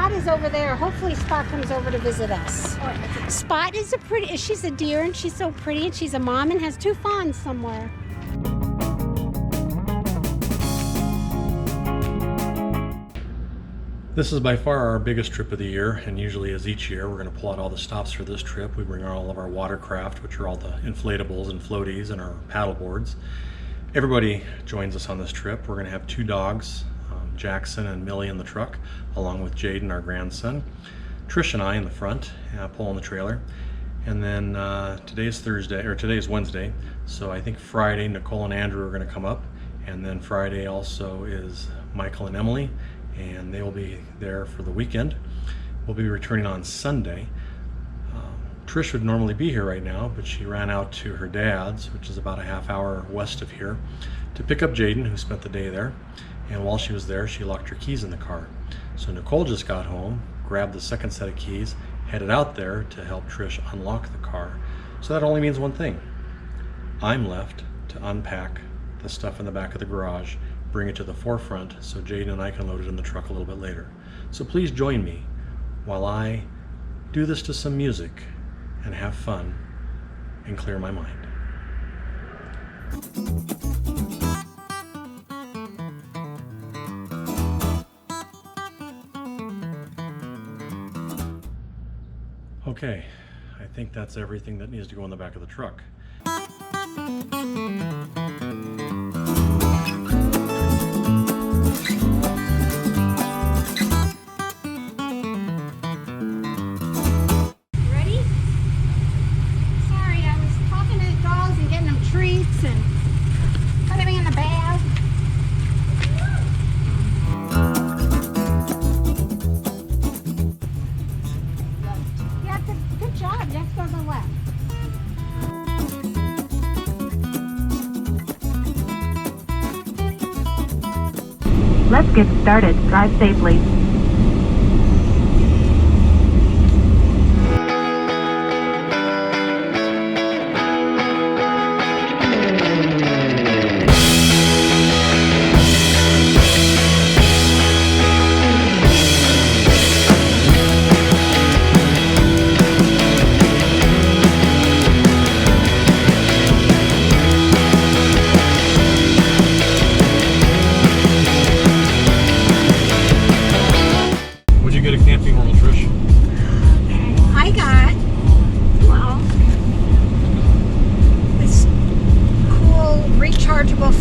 Spot is over there. Hopefully Spot comes over to visit us. Spot is she's a deer and she's so pretty and she's a mom and has 2 fawns somewhere. This is by far our biggest trip of the year, and usually as each year we're going to pull out all the stops for this trip. We bring all of our watercraft, which are all the inflatables and floaties, and our paddle boards. Everybody joins us on this trip. We're going to have 2 dogs, Jackson and Millie in the truck, along with Jaden, our grandson. Trish and I in the front, pulling the trailer. And then today's Wednesday, so I think Friday Nicole and Andrew are going to come up, and then Friday also is Michael and Emily, and they will be there for the weekend. We'll be returning on Sunday. Trish would normally be here right now, but she ran out to her dad's, which is about a half hour west of here, to pick up Jaden, who spent the day there. And while she was there, she locked her keys in the car. So Nicole just got home, grabbed the second set of keys, headed out there to help Trish unlock the car. So that only means one thing. I'm left to unpack the stuff in the back of the garage, bring it to the forefront so Jaden and I can load it in the truck a little bit later. So please join me while I do this to some music and have fun and clear my mind. Okay, I think that's everything that needs to go in the back of the truck. Let's get started. Drive safely.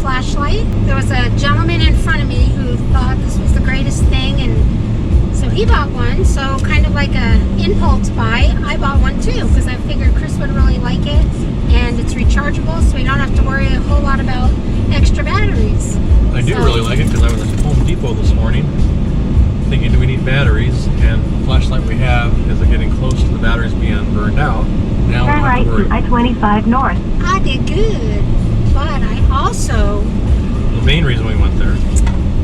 Flashlight. There was a gentleman in front of me who thought this was the greatest thing, and so he bought one. So kind of like a impulse buy, I bought one too because I figured Chris would really like it, and it's rechargeable, so we don't have to worry a whole lot about extra batteries. I do really like it because I was at Home Depot this morning thinking, do we need batteries? And the flashlight we have is getting close to the batteries being burned out. Now turn right to I-25 north. I did good. But I also, the main reason we went there,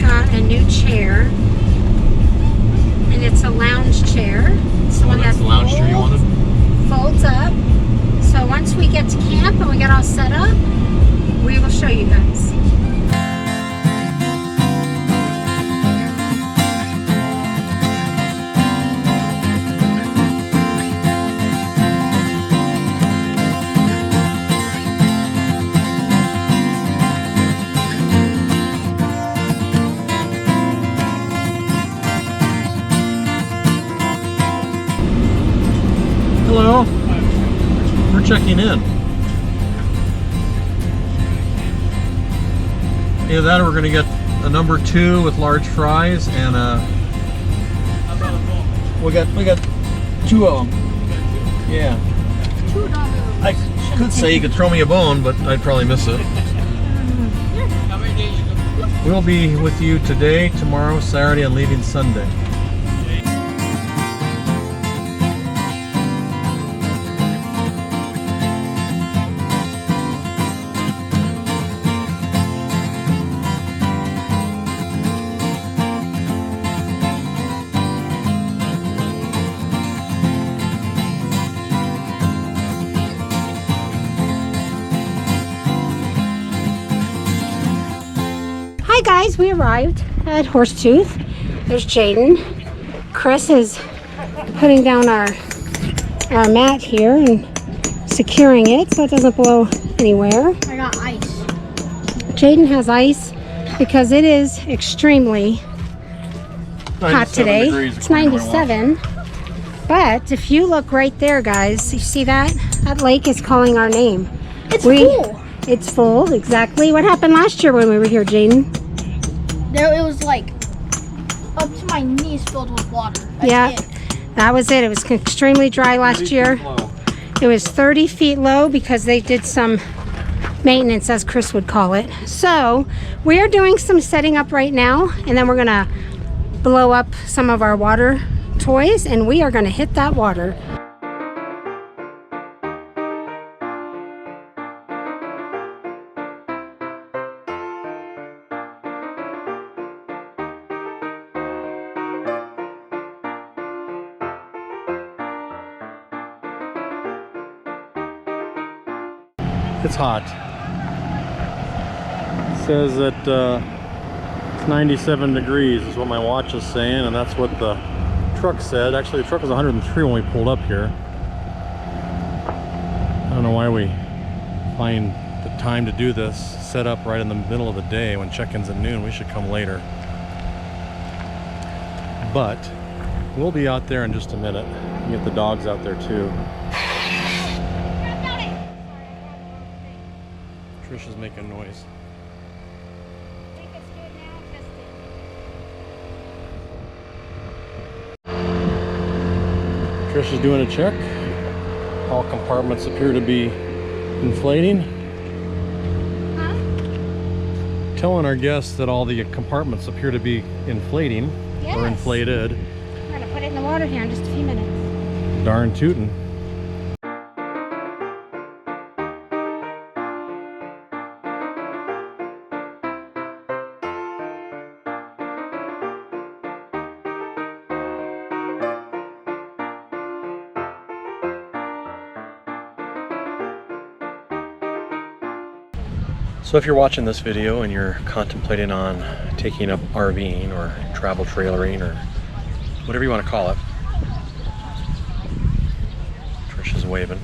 got a new chair, and it's a lounge chair. So that's the lounge chair you wanted? Folds up. So once we get to camp and we get all set up, we will show you guys. Hello, we're checking in. Either that or we're going to get a number 2 with large fries and we got 2 of them. Yeah. I could say you could throw me a bone, but I'd probably miss it. We'll be with you today, tomorrow, Saturday, and leaving Sunday. Hi guys, we arrived at Horsetooth. There's Jaden. Chris is putting down our mat here and securing it so it doesn't blow anywhere. I got ice. Jaden has ice because it is extremely hot today. It's 97. But if you look right there, guys, you see that? That lake is calling our name. It's full. It's full, exactly. What happened last year when we were here, Jaden? There, it was like up to my knees filled with water. Yeah, that was it. It was extremely dry last year. It was 30 feet low because they did some maintenance, as Chris would call it. So we are doing some setting up right now, and then we're gonna blow up some of our water toys, and we are gonna hit that water. It's hot. It says that it's 97 degrees is what my watch is saying, and that's what the truck said. Actually, the truck was 103 when we pulled up here. I don't know why we find the time to do this set up right in the middle of the day when check-in's at noon. We should come later. But we'll be out there in just a minute. Get the dogs out there too. Trish is making noise. Trish is doing a check. All compartments appear to be inflating. Huh? Telling our guests that all the compartments appear to be inflating or inflated. We're gonna put it in the water here in just a few minutes. Darn tootin'. So if you're watching this video and you're contemplating on taking up RVing or travel trailering or whatever you want to call it, Trish is waving.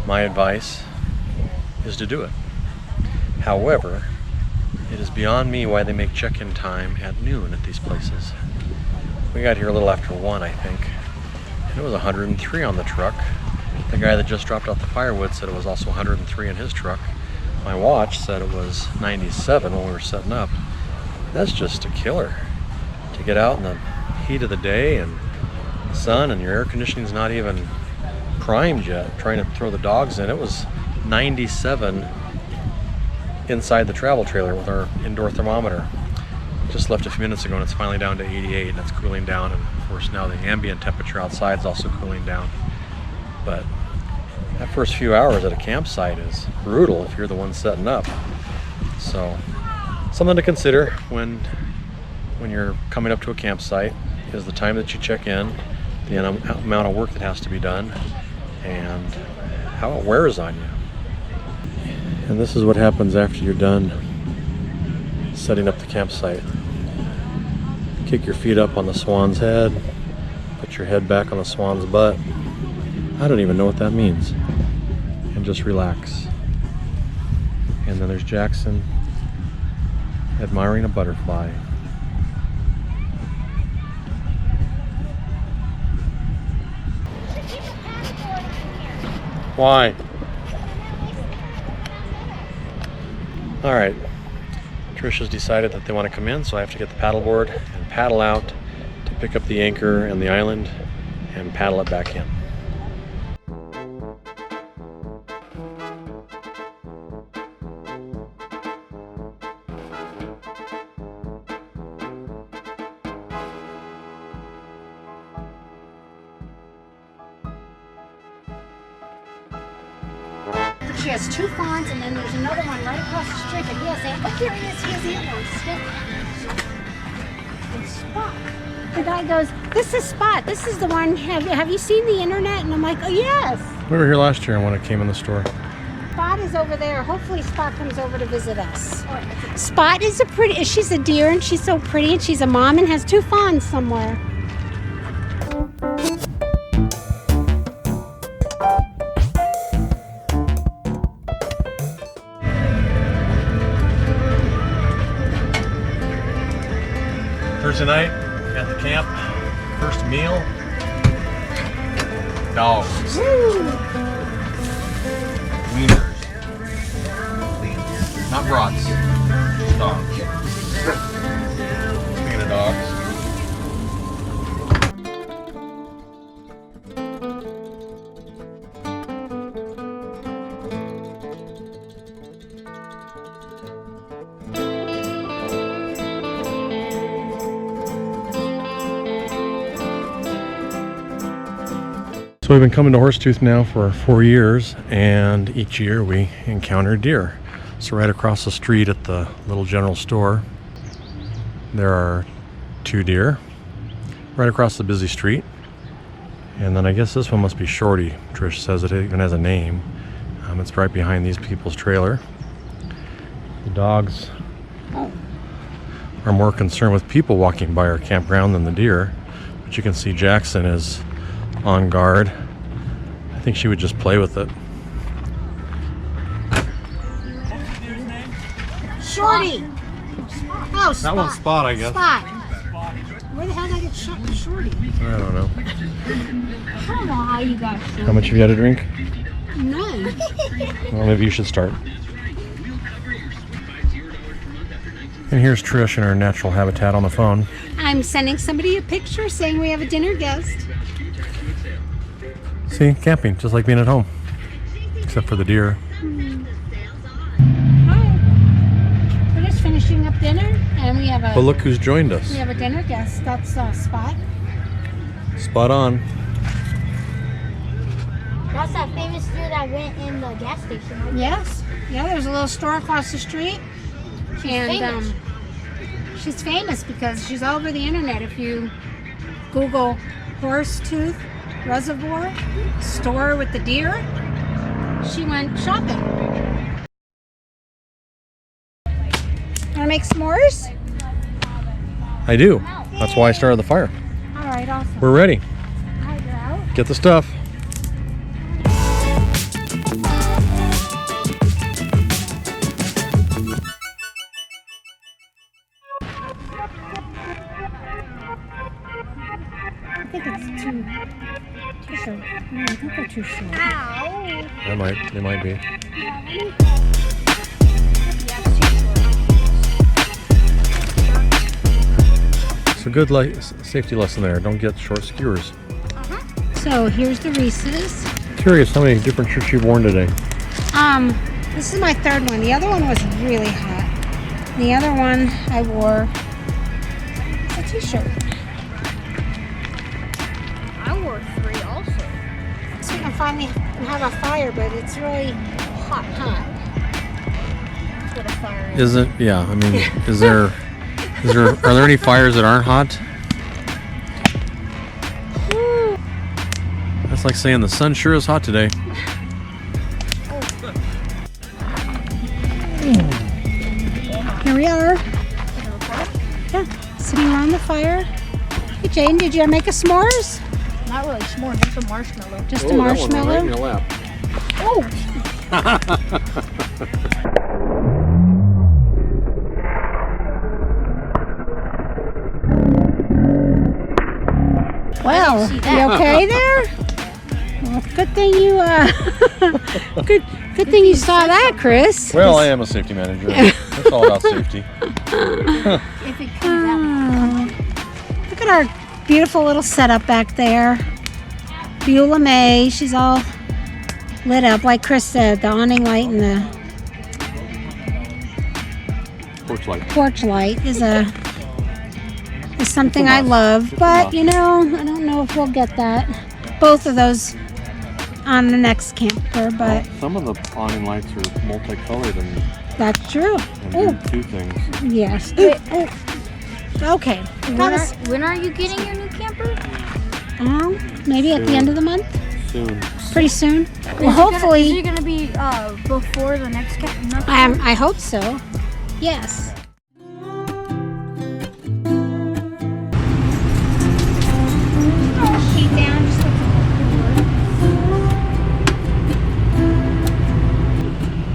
My advice is to do it. However, it is beyond me why they make check-in time at noon at these places. We got here a little after 1, I think, and it was 103 on the truck. The guy that just dropped off the firewood said it was also 103 in his truck. My watch said it was 97 when we were setting up. That's just a killer. To get out in the heat of the day and sun and your air conditioning's not even primed yet, trying to throw the dogs in. It was 97 inside the travel trailer with our indoor thermometer. Just left a few minutes ago and it's finally down to 88 and it's cooling down, and of course now the ambient temperature outside is also cooling down. But that first few hours at a campsite is brutal if you're the one setting up. So something to consider when you're coming up to a campsite is the time that you check in, the amount of work that has to be done, and how it wears on you. And this is what happens after you're done setting up the campsite. Kick your feet up on the swan's head, put your head back on the swan's butt. I don't even know what that means. And just relax. And then there's Jackson admiring a butterfly. Why? All right. Trish has decided that they want to come in, so I have to get the paddleboard and paddle out to pick up the anchor and the island and paddle it back in. She has 2 fawns, and then there's another one right across the street, but he has oh, here he is, he has antlers. And Spot. The guy goes, this is Spot, this is the one, have you seen the internet? And I'm like, oh yes. We were here last year when it came in the store. Spot is over there. Hopefully Spot comes over to visit us. Spot is she's a deer and she's so pretty, and she's a mom and has 2 fawns somewhere. Thursday night at the camp, first meal, dogs. Wieners. Not brats. Dogs. Speaking of dogs. So we've been coming to Horsetooth now for 4 years, and each year we encounter deer. So right across the street at the little general store, there are 2 deer right across the busy street. And then I guess this one must be Shorty. Trish says it even has a name. It's right behind these people's trailer. The dogs are more concerned with people walking by our campground than the deer. But you can see Jackson is on guard. I think she would just play with it. Shorty. Oh, Spot. That one's Spot, I guess. Spot. Where the hell did I get shot with Shorty? I don't know. I don't know how you got Shorty. How much have you had to drink? None. Well, maybe you should start. And here's Trish in her natural habitat on the phone. I'm sending somebody a picture saying we have a dinner guest. See, camping, just like being at home. Except for the deer. Hi. We're just finishing up dinner, and we have But look who's joined us. we have a dinner guest. That's Spot. Spot on. That's that famous deer that went in the gas station. Right? Yes. Yeah, there's a little store across the street. famous. She's famous because she's all over the internet. If you Google Horsetooth Reservoir store with the deer, she went shopping. Wanna make s'mores? I do. That's why I started the fire. All right, awesome. We're ready. All right, you're out. Get the stuff. I think it's too short. No, I think they're too short. Ow. They might be. It's a good safety lesson there. Don't get short skewers. So here's the Reese's. Curious how many different shirts you've worn today. This is my third one. The other one was really hot. The other one I wore a t-shirt. I wore 3 also. So we can finally have a fire, but it's really hot. That's what a fire is. Isn't? Yeah. I mean, are there any fires that aren't hot? That's like saying the sun sure is hot today. Here we are. Yeah, sitting around the fire. Hey Jane, did you make a s'mores? Not really s'more, just a marshmallow. Just a marshmallow? your lap. Oh! Well, see you that. okay there? Well, good thing you good thing you saw that, Chris. Well, I am a safety manager. It's all about safety. If it comes out. Look at our beautiful little setup back there. Beulah May, she's all lit up, like Chris said, the awning light and the porch light is something I love, but you know, I don't know if we'll get that. Both of those on the next camper, but Some of the awning lights are multicolored and that's true. do 2 things. Yes. Okay. When are you getting your new camper? Maybe at the end of the month. Soon. Pretty soon. Well, Is hopefully. it gonna be before the next camper? I hope so. Yes. Sheet down, just looks a little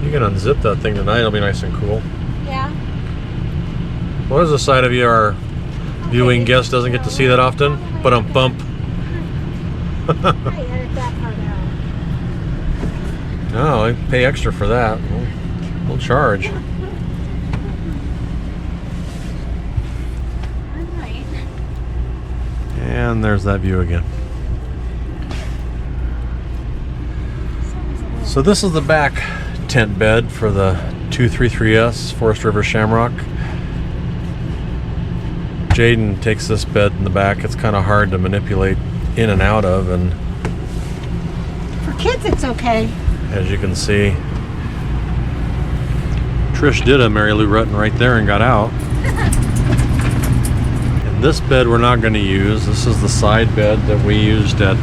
You can unzip that thing tonight. It'll be nice and cool. cooler. Yeah. What is the side of you? Our Viewing guest doesn't get to see that often, but bump. I edit that part out. No, I pay extra for that. We'll charge. All right. And there's that view again. So this is the back tent bed for the 233S Forest River Shamrock. Jaden takes this bed in the back. It's kind of hard to manipulate in and out of, and For kids, it's okay. as you can see, Trish did a Mary Lou Retton right there and got out. And this bed we're not going to use. This is the side bed that we used at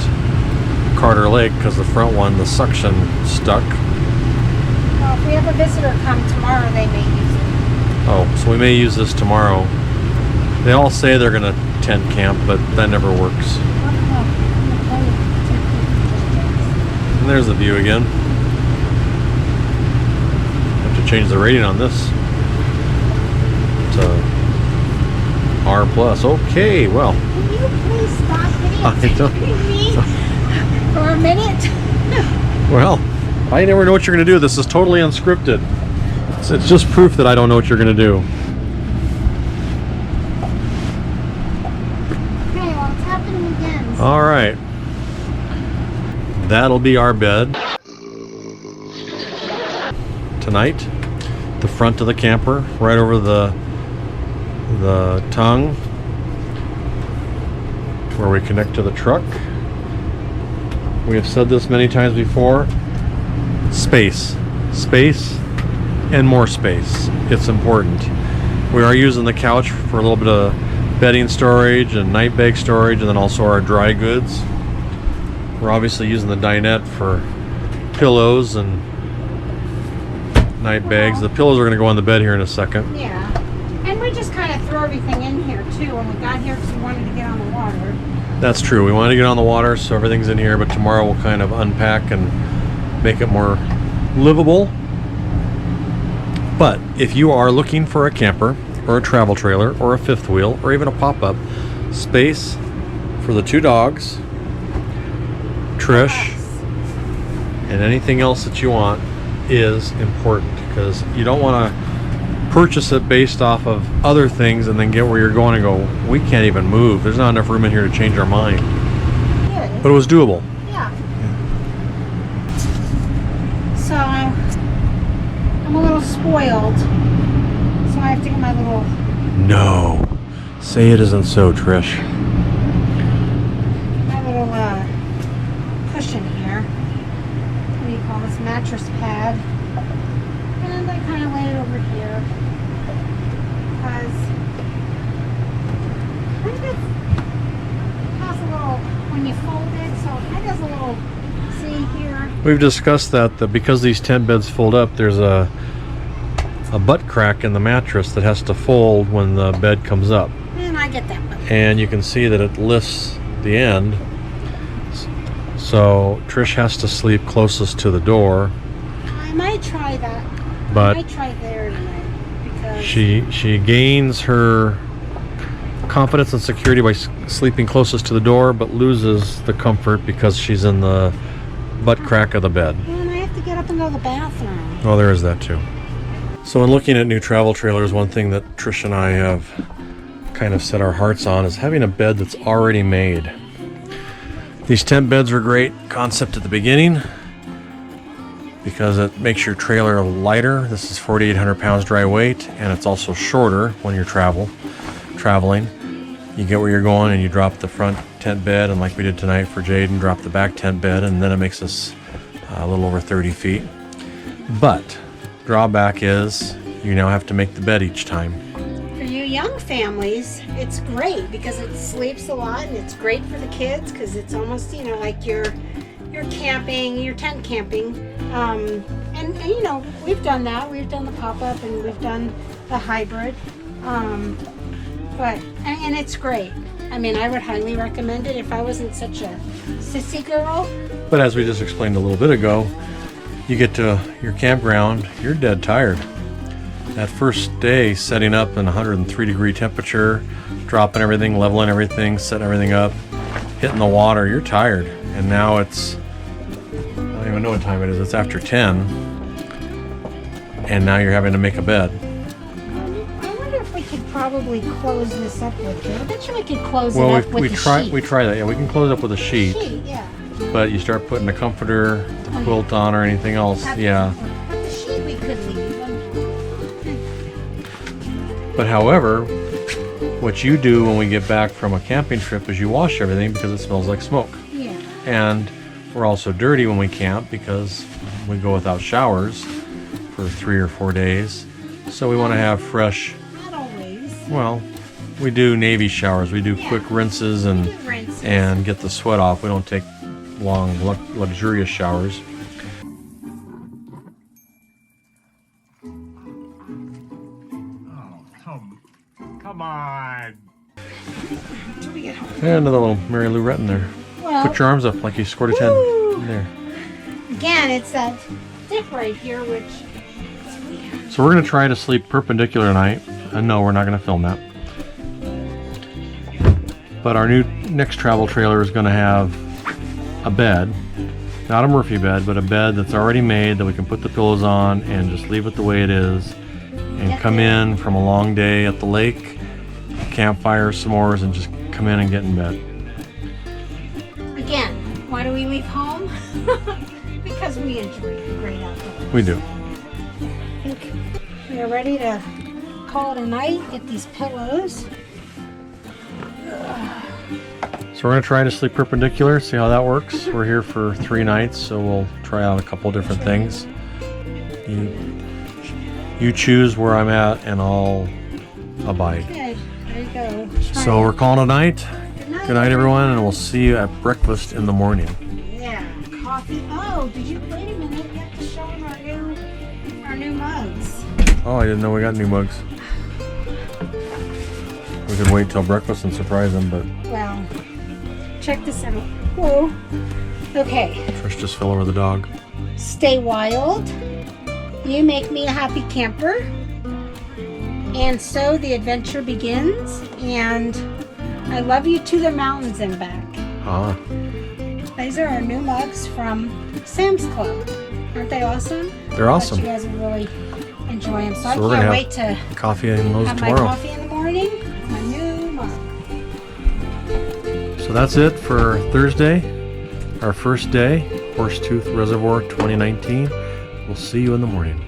Carter Lake because the front one, the suction stuck. Well, if we have a visitor come tomorrow, they may use it. Oh, so we may use this tomorrow. They all say they're going to tent camp, but that never works. And there's the view again. Have to change the rating on this to R+. Okay, well. Can you please stop videotaping me for a minute? Well, I never know what you're going to do. This is totally unscripted. It's just proof that I don't know what you're going to do. Okay, well, it's happening again. So All right. That'll be our bed tonight. The front of the camper, right over the tongue where we connect to the truck. We have said this many times before. Space, and more space. It's important. We are using the couch for a little bit of bedding storage and night bag storage, and then also our dry goods. We're obviously using the dinette for pillows and night bags. The pillows are going to go on the bed here in a second. yeah, and we just kind of threw everything in here too when we got here because we wanted to get on the water. That's true. We wanted to get on the water, so everything's in here, but tomorrow we'll kind of unpack and make it more livable. But if you are looking for a camper or a travel trailer or a fifth wheel or even a pop-up, space for the two dogs, Trish, and anything else that you want is important, because you don't want to purchase it based off of other things and then get where you're going and go, we can't even move. There's not enough room in here to change our mind. Good. But it was doable. Yeah. So I'm a little spoiled. So I have to get my little. No. Say it isn't so, Trish. My little cushion here. What do you call this? Mattress pad. And I kind of laid it over here because I think it has a little, when you fold it, so it has a little, see here. We've discussed that because these tent beds fold up, there's a butt crack in the mattress that has to fold when the bed comes up. And I get that. But And you can see that it lifts the end. So Trish has to sleep closest to the door. I might try that. But I might try there tonight because she gains her confidence and security by sleeping closest to the door, but loses the comfort because she's in the butt crack of the bed. and I have to get up and go to the bathroom. Oh, there is that too. So in looking at new travel trailers, one thing that Trish and I have kind of set our hearts on is having a bed that's already made. These tent beds are great concept at the beginning because it makes your trailer lighter. This is 4,800 pounds dry weight, and it's also shorter when you're traveling. You get where you're going and you drop the front tent bed, and like we did tonight for Jaden, drop the back tent bed, and then it makes us a little over 30 feet. But drawback is you now have to make the bed each time. For you young families, it's great because it sleeps a lot, and it's great for the kids because it's almost, you know, like you're camping, you're tent camping. And you know, we've done that. We've done the pop-up and we've done the hybrid. And it's great. I mean, I would highly recommend it if I wasn't such a sissy girl. But as we just explained a little bit ago, you get to your campground, you're dead tired. That first day setting up in 103 degree temperature, dropping everything, leveling everything, setting everything up, hitting the water, you're tired. And now it's, I don't even know what time it is. It's after 10. And now you're having to make a bed. I wonder if we could probably close this up with it. I bet you we could close Well, it up with the sheet. we try that. Yeah, we can close up with a sheet. Yeah. But you start putting a comforter, the quilt on, or anything else. Yeah. But the sheet we could leave. But however, what you do when we get back from a camping trip is you wash everything because it smells like smoke. Yeah. And we're also dirty when we camp because we go without showers for 3 or 4 days. So we want to have fresh, Not always. well, we do Navy showers. We do quick rinses and Rinses. and get the sweat off. We don't take long, luxurious showers. Come on. And another little Mary Lou Retton there. Well, Put your arms up like you scored a 10. Woo! There. again, it's that dip right here, which So we're going to try to sleep perpendicular tonight. No, we're not going to film that. But our next travel trailer is going to have a bed. Not a Murphy bed, but a bed that's already made that we can put the pillows on and just leave it the way it is. And come in from a long day at the lake, campfire, s'mores, and just come in and get in bed. again, why do we leave home? Because we enjoy the great outdoors. We do. I think we are ready to call it a night, get these pillows. So we're going to try to sleep perpendicular, see how that works. We're here for 3 nights, so we'll try out a couple different things. You choose where I'm at, and I'll abide. Okay, there you go. So we're calling it a night. Good night, everyone, and we'll see you at breakfast in the morning. Yeah, coffee. Oh, did you wait a minute? You have to show them our new mugs. Oh, I didn't know we got new mugs. We could wait till breakfast and surprise them, but Well, check this out. Whoa. Okay. Trish just fell over the dog. Stay wild. You make me a happy camper. And so the adventure begins. And I love you to the mountains and back. Ah, These are our new mugs from Sam's Club. Aren't they awesome? they're I awesome. bet you guys will really enjoy them. So I So we're gonna can't have wait to Coffee and those have my tomorrow. coffee in the morning. My new mug. So that's it for Thursday, our first day, Horsetooth Reservoir 2019. We'll see you in the morning.